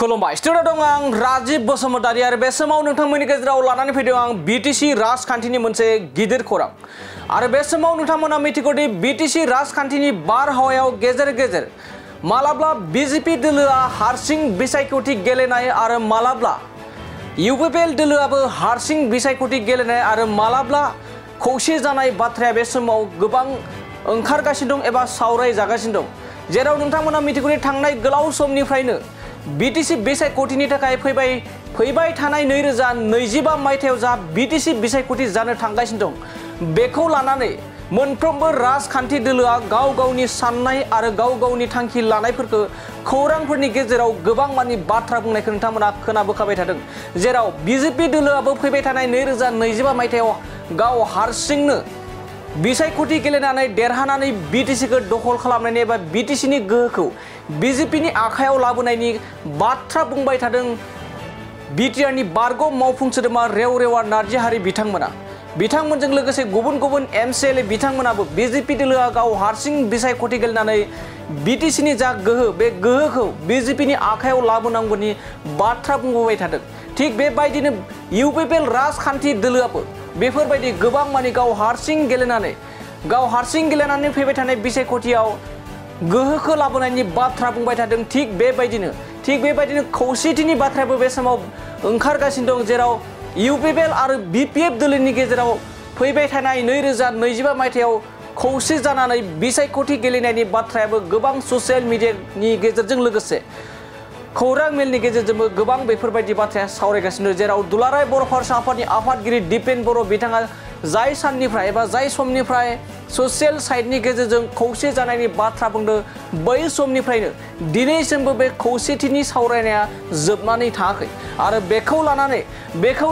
खुलुमबाय स्टुडिअ दं आं राजीव बसुमतारी आरो बे समाव नोंथांमोननि गेजेराव लानानै फैदों आं बीटीसी राजखान्थिनि मोनसे गिदिर खौरां आरो बे समाव नोंथांमोना मिथिगौदि बीटीसी राजखान्थिनि बारहावायाव गेजेर गेजेर मालाब्ला बीजेपी दोलोआ हारसिं बिसायख'थि गेलेनाय आरो मालाब्ला यूपीपीएल दोलोआबो हारसिं बिसायख'थि गेलेनाय आरो मालाब्ला खौसे जानाय बाथ्राया बे समाव गोबां ओंखारगासिनो दं एबा सावरायजागासिनो दं जेराव नोंथांमोना मिथिगौदि थांनाय गोलाव समनिफ्रायनो बीटीसी बिसायख'थिनि थाखाय फैबाय थानाय 2025 मायथाइयाव जा बीटीसी बिसायख'थि जानो थांगासिनो दं बेखौ लानानै मोनफ्रोमबो राजखान्थि दोलोआ गाव गावनि साननाय आरो गाव गावनि थांखि लानायफोरखौ खौरांफोरनि गेजेराव गोबां मानि बाथ्रा बुंनायखौ नोंथांमोना खोनाबोखाबाय थादों जेराव बीजेपी दोलोआबो फैबाय थानाय 2025 मायथाइयाव गाव हारसिंनो बिसायख'थि गेलेनानै देरहानानै बीटीसीखौ दखल खालामनायनि एबा बीटीसीनि गोहोखौ बीजेपीनि आखायाव लाबोनायनि बाथ्रा बुंबाय थादों बिटिआरनि बारग' मावफुं सोद्रोमा रेवरेवा नार्जारी बिथांमोनजों लोगोसे गुबुन गुबुन एमसीएलए बिथांमोनाबो बीजेपी दोलोआ गाव हारसिं बिसायख'थि गेलेनानै बीटीसीनि जा गोहो बे गोहोखौ बीजेपीनि आखायाव लाबोनांगौनि बाथ्रा बुंबोबाय थादों थिग बेबायदिनो यूपीपीएल राजखान्थि दोलोआबो बेफोरबायदि गोबां मानि गाव हारसिं गेलेनानै फैबाय थानाय बिसायख'थियाव गोहोखौ लाबोनायनि बाथ्रा बुंबाय थादों थिग बेबायदिनो खौसेथिनि बाथ्रायाबो बे समाव ओंखारगासिनो दं जेराव यूपीपीएल आरो बीपीएफ दोलोनि गेजेराव फैबाय थानाय 2025 मायथाइयाव खौसे जानानै बिसायख'थि गेलेनायनि बाथ्रायाबो गोबां ससियेल मिडियानि गेजेरजों लोगोसे खौरां मेलनि गेजेरजोंबो गोबां बेफोरबायदि बाथ्राया सावरायगासिनो जेराव दुलाराय बर' फरायसा आफादनि आफादगिरि दिपेन बर' बिथाङा जाय साननिफ्राय एबा जाय समनिफ्राय ससियेल साइटनि गेजेरजों खौसे जानायनि बाथ्रा बुंदों बै समनिफ्रायनो दिनैसिमबो बे खौसेथिनि सावरायनाया जोबनानै थाङाखै आरो बेखौ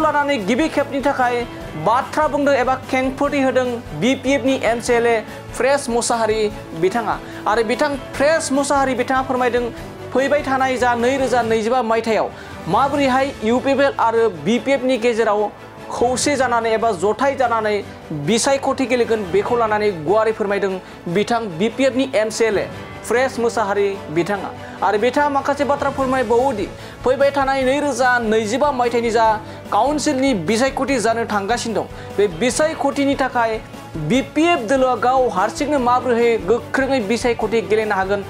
लानानै गिबि खेबनि थाखाय बाथ्रा बुंदों एबा खेंफोरथि होदों बीपीएफनि एमसीएलए प्रेस मुसाहारि बिथाङा आरो प्रेस मुसाहारि बिथाङा फोरमायदों फैबाय थानाय जा 2025 मायथाइयाव माबोरैहाय यूपीपीएल आरो बीपीएफनि गेजेराव खौसे जानानै एबा जथाय जानानै बिसायख'थि गेलेगोन बेखौ लानानै गुवारै फोरमायदों बीपीएफनि एमसीएलए प्रेस मुसाहारि बिथाङा आरो बिथाङा माखासे बाथ्रा फोरमायबावोदि फैबाय थानाय 2025 मायथाइनि जा काउन्सिलनि बिसायख'थि जानो थांगासिनो दं बे बिसायख'थिनि थाखाय बीपीएफ दोलोआ गाव हारसिंनो माबोरै गोख्रोङै बिसायख'थि गेलेनो हागोन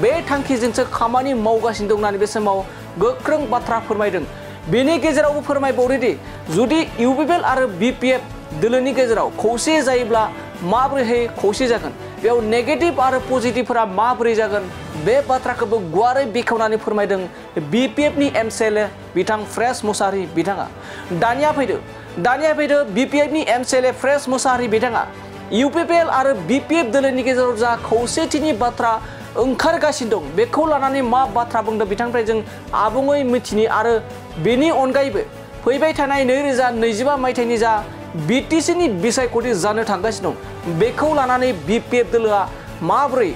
बे थांखिजोंसो खामानि मावगासिनो दं होननानै बे समाव गोख्रों बाथ्रा फोरमायदों बेनि गेजेरावबो फोरमायबावदि जुदि यूपीपीएल आरो बीपीएफ दोलोनि गेजेराव खौसे जायोब्ला माबोरै खौसे जागोन बेयाव नेगेटिभ आरो पजिटिभफोरा माबोरै जागोन बे बाथ्राखौबो गुवारै बेखेवनानै फोरमायदों बीपीएफनि एमसीएलए बिथां प्रेस मुसाहारि बिथाङा दानिया फैदो बीपीएफनि एमसीएलए प्रेस मुसाहारि बिथाङा यूपीपीएल आरो बीपीएफ दोलोनि गेजेराव जा खौसेथिनि बाथ्रा ओंखारगासिनो दं बेखौ लानानै मा बाथ्रा बुंदों बिथांनिफ्राय जों आबुङै मिथिनि आरो बेनि अनगायैबो फैबाय थानाय 2025 मायथाइनि जा बीटीसीनि बिसायख'थि जानो थांगासिनो दं बेखौ लानानै बीपीएफ दोलोआ माबोरै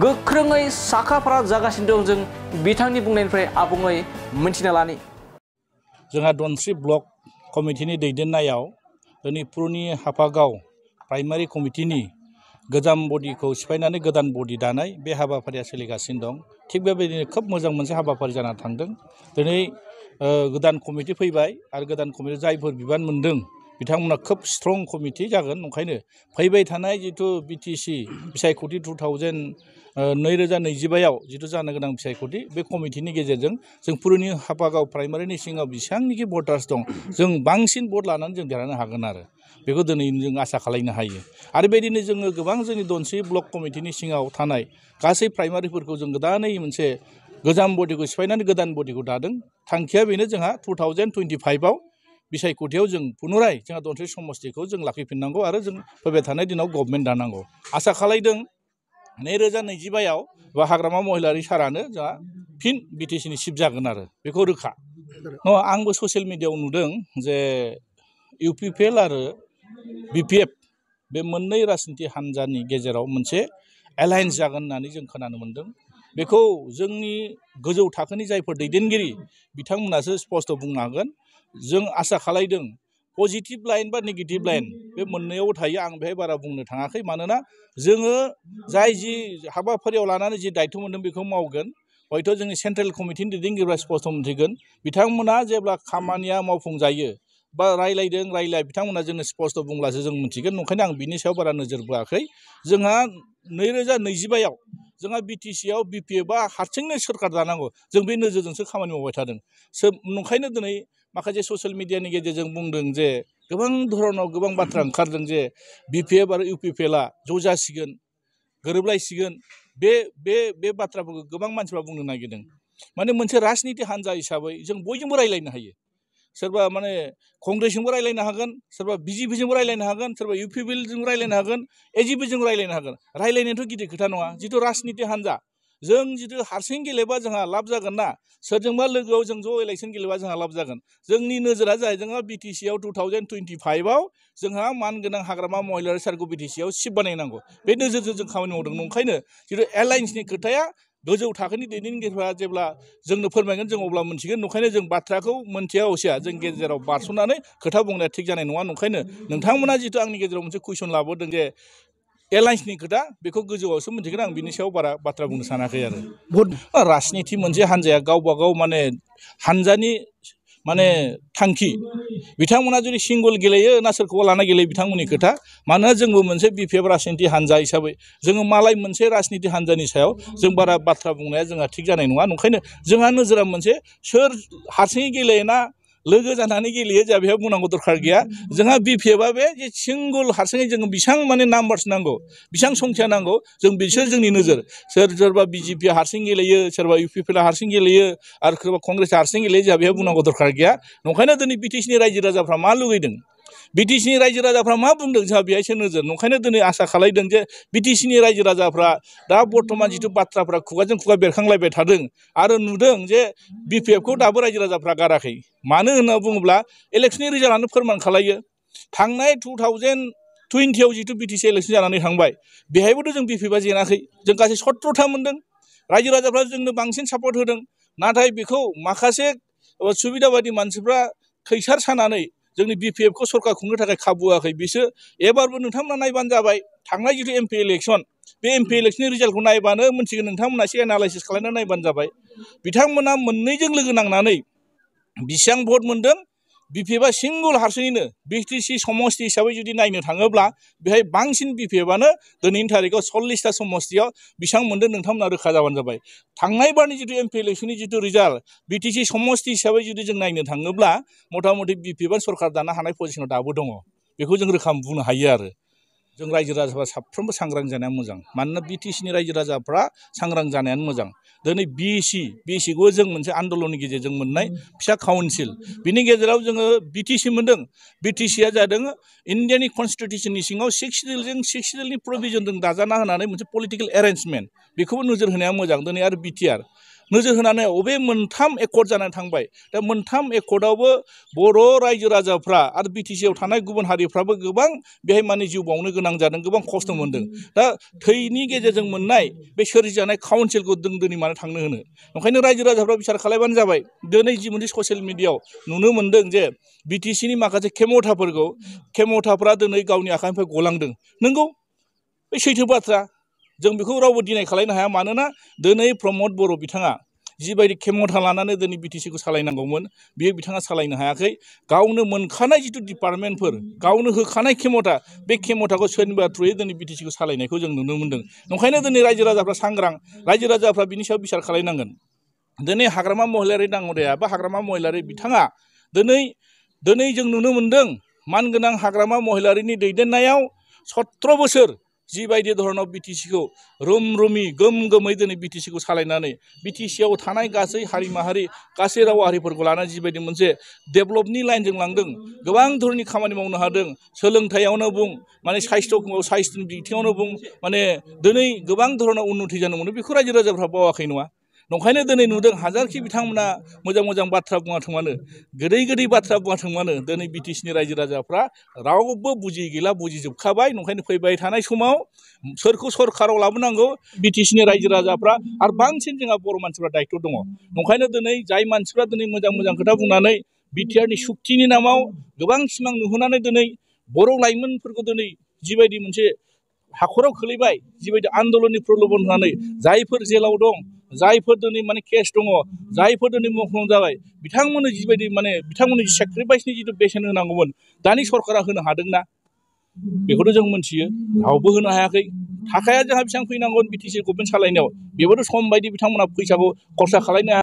गोख्रोङै साखाफारा जागासिनो दं जों बिथांनि बुंनायनिफ्राय आबुङै मिथिना लानि जोंहा धनस्री ब्लक कमिटिनि दैदेननायाव दिनै पुरुनि हाफागाव प्राइमारि कमिटिनि गोजाम बडिखौ सिफायनानै गोदान बडि दानाय बे हाबाफारिया सोलिगासिनो दं थिग बेबायदिनो खोब मोजां मोनसे हाबाफारि जाना थांदों दिनै गोदान कमिटि फैबाय आरो गोदान कमिटि जायफोर बिबान मोनदों बिथांमोना खोब स्ट्रं कमिटि जागोन ओंखायनो फैबाय थानाय जिथु बीटीसी बिसायख'थि 2025 जिथु जानो गोनां बिसायख'थि बे कमिटिनि गेजेरजों जों पुरुनि हाफागाव प्राइमारिनि सिङाव बेसेबांनिखि भटार्स दं जों बांसिन भट लानानै जों देरहानो हागोन आरो बेखौ दिनै जों आसा खालामनो हायो आरो बेबायदिनो जोङो गोबां जोंनि धनस्री ब्लक कमिटिनि सिङाव थानाय गासै प्राइमारिफोरखौ जों गोदानै मोनसे गोजाम बडिखौ सिफायनानै गोदान बडिखौ दादों थांखिया बेनो जोंहा 2025 बिसायख'थियाव जों पुनराय जोंहा धनस्री समस्तिखौ जों लाखिफिननांगौ आरो जों फैबाय थानाय दिनाव गभर्नमेन्ट दानांगौ आसा खालामदों 2025 बा हाग्रामा महिलारि सारानो जोंहा फिन बीटीसीनि चिफ जागोन आरो बेखौ रोखा आंबो ससियेल मिडियायाव नुदों जे यूपीपीएल आरो बीपीएफ बे मोननै राजनीति हान्जानि गेजेराव मोनसे एलायन्स जागोन होननानै जों खोनानो मोन्दों बेखौ जोंनि गोजौ थाखोनि जायफोर दैदेनगिरि बिथांमोनासो स्पष्ट बुंनो हागोन जों आसा खालामदों पजिटिभ लाइन बा नेगेटिभ लाइन बे मोननैयाव थायो आं बेहाय बारा बुंनो थाङाखै मानोना जोङो जाय जि हाबाफारियाव लानानै जि दायथ' मोन्दों बेखौ मावगोन हयथ' जोंनि सेन्ट्रेल कमिटिनि दैदेनगिरिफ्रा स्पष्ट मोनथिगोन बिथांमोना जेब्ला खामानिया मावफुंजायो बा रायलाय बिथांमोना जोंनो स्पष्ट बुंब्लासो जों मिथिगोन। ओंखायनो आं बिनि सायाव बारा नोजोर बोआखै। जोंहा 2025 जोंहा बिटिसिआव बिपिएफआ हारसिंनो सोरखार दानांगौ जों बे नोजोरजोंसो खामानि मावबाय थादों। नंखायनो दिनै माखासे ससियेल मिडियानि गेजेरजों बुंदों जे गोबां धरनाव गोबां बाथ्रा ओंखारदों जे बिपिएफ आरो इउपिपिएलआ ज' जासिगोन गोरोबलायसिगोन बे बाथ्राफोरखौ गोबां मानसिफ्रा बुंनो नागिरदों। माने मोनसे राजनिति हान्जा हिसाबै जों बयजोंबो रायलायनो हायो। सोरबा माने कंग्रेसजोंबो रायलायनो हागोन, सोरबा बिजेपिजोंबो रायलायनो हागोन, सोरबा इउपिपिएलजों रायलायनो हागोन, एजिपिजों रायलायनो हागोन। रायलायनायाथ' गिदिर खोथा नङा। जिथु राजनिति हान्जा जों जिथु हारसिं गेलेबा जोंहा लाब जागोन ना, सोरजोंबा लोगोआव जों ज' इलेक्सन गेलेबा जोंहा लाब जागोन। जोंनि नोजोरा जाहैदों जोंहा बिटिसिआव 2025आव जोंहा मानगोनां हाग्रामा महिलारि सार्कल बिटिसिआव सिट बानायनांगौ। बे नोजोरजों जों खामानि मावदों। नंखायनो जिथु एलायन्सनि खोथाया गोजौ थाखोनि दैदेनगिरिफ्रा जेब्ला जोंनो फोरमायगोन जों अब्ला मोनथिगोन। नंखायनो जों बाथ्राखौ मोनथिया असिया जों गेजेराव बारस'नानै खोथा बुंनाया थिग जानाय नङा। नंखायनो नोंथांमोना जिथु आंनि गेजेराव मोनसे कुइसन लाबोदों जे एलायन्सनि खोथा बेखौ गोजौआवसो मोनथिगोन। आं बिनि सायाव बारा बाथ्रा बुंनो सानाखै आरो राजनिति मोनसे हान्जाया गावबा गाव माने हान्जानि माने थांखि बिथांमोना जुदि सिंगल गेलेयो ना सोरखौबा लाना गेलेयो बिथांमोननि खोथा। मानोना जोंबो मोनसे बिपिएफ राजनिति हान्जा हिसाबै जोङो मालाय मोनसे राजनिति हान्जानि सायाव जों बारा बाथ्रा बुंनाया जोंहा थिग जानाय नङा। नंखायनो जोंहा नोजोरा मोनसे सोर हारसिङै गेलेयोना लोगो जानानै गेलेयो जोंहा बेयाव बुंनांगौ दरखार गैया। जोंहा बिपिएफआ बे जे सिंगल हारसिङै जोङो बेसेबां माने नाम्बार्स नांगौ बेसेबां संख्या नांगौ जों बिसोर जोंनि नोजोर। सोरबा बिजेपिआ हारसिं गेलेयो, सोरबा इउपिपिएलआ हारसिं गेलेयो आरो सोरबा कंग्रेसआ हारसिं गेलेयो जोंहा बेयाव बुंनांगौ दरखार गैया। नंखायनो दिनै बिटिसिनि रायजो राजाफ्रा मा लुगैदों, बिटिसिनि रायजो राजाफ्रा मा बुंदों जोंहा बेहायसो नोजोर। नंखायनो दिनै आसा खालायदों जे बिटिसिनि रायजो राजाफ्रा दा बर्थमान जिथु बाथ्राफ्रा खुगाजों खुगा बेरखांलायबाय थादों आरो नुदों जे बिपिएफखौ दाबो रायजो राजाफ्रा गाराखै। मानो होनना बुङोब्ला इलेक्सननि रिजाल्टआनो फोरमान खालायो। थांनाय 2020आव जिथु बिटिसि इलेक्सन जानानै थांबाय बेहायबोथ' जों बिपिएफआ जेनाखै। जों गासै 17था मोनदों। रायजो राजाफ्रा जोंनो बांसिन सापर्ट होदों। नाथाय बेखौ माखासे सुबिदाबादि मानसिफ्रा खैसार सानानै जोंनि बिपिएफखौ सरकार खुंनो थाखाय खाबु होआखै। बिसोर एबारबो नोंथांमोना नायबानो जाबाय थांनाय जिथु एमपि इलेक्सन बे एमपि इलेक्सननि रिजाल्टखौ नायबानो मोनथिगोन। नोंथांमोना एसे एनालाइसिस खालामनानै नायबानो जाबाय। बिथांमोना मोननैजों लोगो नांनानै बेसेबां भट मोनदों। बिपिएफआ सिंगल हारसिङैनो बिटिसि समस्ति हिसाबै जुदि नायनो थाङोब्ला बेहाय बांसिन बिपिएफआनो दिनैनि थारिखआव 40टा समस्तियाव बेसेबां मोनदों नोंथांमोना रोखा जाबानो जाबाय। थांनाय बारनि जिथु एमपि इलेक्सननि जिथु रिजाल्ट बिटिसि समस्ति हिसाबै जुदि जों नायनो थाङोब्ला मथा मथि बिपिएफआ सरकार दानो हानाय पजिसनाव दाबो दङ। बेखौ जों रोखा बुंनो हायो आरो जों रायजो राजाफ्रा साफ्रोमबो सांग्रां जानाया मोजां। मानोना बिटिसिनि रायजो राजाफ्रा सांग्रां जानायानो मोजां। दिनै बिएसिखौ जों मोनसे आन्दलननि गेजेरजों मोननाय फिसा काउन्सिल बिनि गेजेराव जोङो बिटिसि मोनदों। बिटिसिआ जादों इन्डियानि कनस्टिटिउसननि सिङाव 6 सिडिउलनि प्रभिजनजों दाजाना होनानै मोनसे पलिटिकेल एरेन्जमेन्ट बेखौबो नोजोर होनाया मोजां। दिनै आरो बिटिआर नोजोर होनानै अबे मोनथाम एकर्ड जानानै थांबाय। दा मोनथाम एकर्डआवबो बर' रायजो राजाफ्रा आरो बिटिसिआव थानाय गुबुन हारिफ्राबो गोबां बेहाय माने जिउ बावनो गोनां जादों, गोबां खस्थ' मोनदों। दा थैनि गेजेरजों मोननाय बे सोरजिजानाय काउन्सिलखौ जों दिनै मानो थांनो होनो। ओंखायनो रायजो राजाफ्रा बिसार खालायबानो जाबाय। दिनै जि मोनसे ससियेल मिडियाआव नुनो मोनदों जे बिटिसिनि माखासे खेमथाफ्रा दिनै गावनि आखाइनिफ्राय गलांदों। नंगौ बे सैथो बाथ्रा। जों बेखौ रावबो डिनाय खालायनो हाया। मानोना दिनै प्रमद बर' बिथाङा जिबायदि खेमथा लानानै दिनै बिटिसिखौ सालायनांगौमोन बियो बिथाङा सालायनो हायाखै। गावनो मोनखानाय जिथु डिपार्टमेन्टफोर गावनो होखानाय खेमथा बे खेमथाखौ सोरनिबा थ्रुयै दिनै बिटिसिखौ सालायनायखौ जों नुनो मोनदों। ओंखायनो दिनै रायजो राजाफ्रा सांग्रां। रायजो राजाफ्रा बिनि सायाव बिसार खालायनांगोन। दिनै हाग्रामा महिलारि दाङ'रिया बा हाग्रामा महिलारि बिथाङा दिनै जों नुनो मोनदों मानगोनां हाग्रामा महिलारिनि दैदेननायाव 17 बोसोर जिबायदि धरनाव बिटिसिखौ रोमै गोमै दिनै बिटिसिखौ सालायनानै बिटिसिआव थानाय गासै हारि माहारि गासै राव हारिफोरखौ लानानै जिबायदि मोनसे डेभेलपनि लाइनजों लांदों, गोबां धरननि खामानि मावनो हादों। सोलोंथाइयावनो बुं, माने साइस्थ'नि बिथिङावनो बुं, माने दिनै गोबां धरनाव उन्नति जानो मोनो। बेखौ रायजो राजाफ्रा बावाखै नङा। नंखायनो दिनै नुदों हाजारखि बिथांमोना मोजां बाथ्रा बुङाथों मानो, गोदै बाथ्रा बुङाथों मानो, दिनै बिटिसिनि रायजो राजाफ्रा रावबो बुजियै गैला, बुजिजोबखाबाय। नंखायनो फैबाय थानाय समाव सोरखौ सरकाराव लाबोनांगौ बिटिसिनि रायजो राजाफ्रा आरो बांसिन जोंहा बर' मानसिफ्रा दायित्व दङ। नंखायनो दिनै जाय मानसिफ्रा दिनै मोजां खोथा बुंनानै बिटिआरनि सुक्तिनि नामाव गोबां सिमां नुहोनानै दिनै बर' लाइमोनफोरखौ दिनै जिबायदि मोनसे हाखराव खोलैबाय, जिबायदि आन्दलननि प्रल'भन होनानै जायफोर जेलाव दं जायफोर दिनै माने केस दङ जायफोर दिनै मुंख्लं जाबाय बिथांमोननो जिबायदि माने बिथांमोननि सेक्रिफाइसनि जिथु बेसेन होनांगौमोन दानि सरकारा होनो हादोंना बेखौथ' जों मोनथियो रावबो होनो हायाखै थाखाया जोंहा बेसेबां फैनांगोन बिटिसि गभर्नमेन्ट सालायनायाव बेबोथ' सम बायदि बिथांमोना फैसाखौ खरसा खालामनो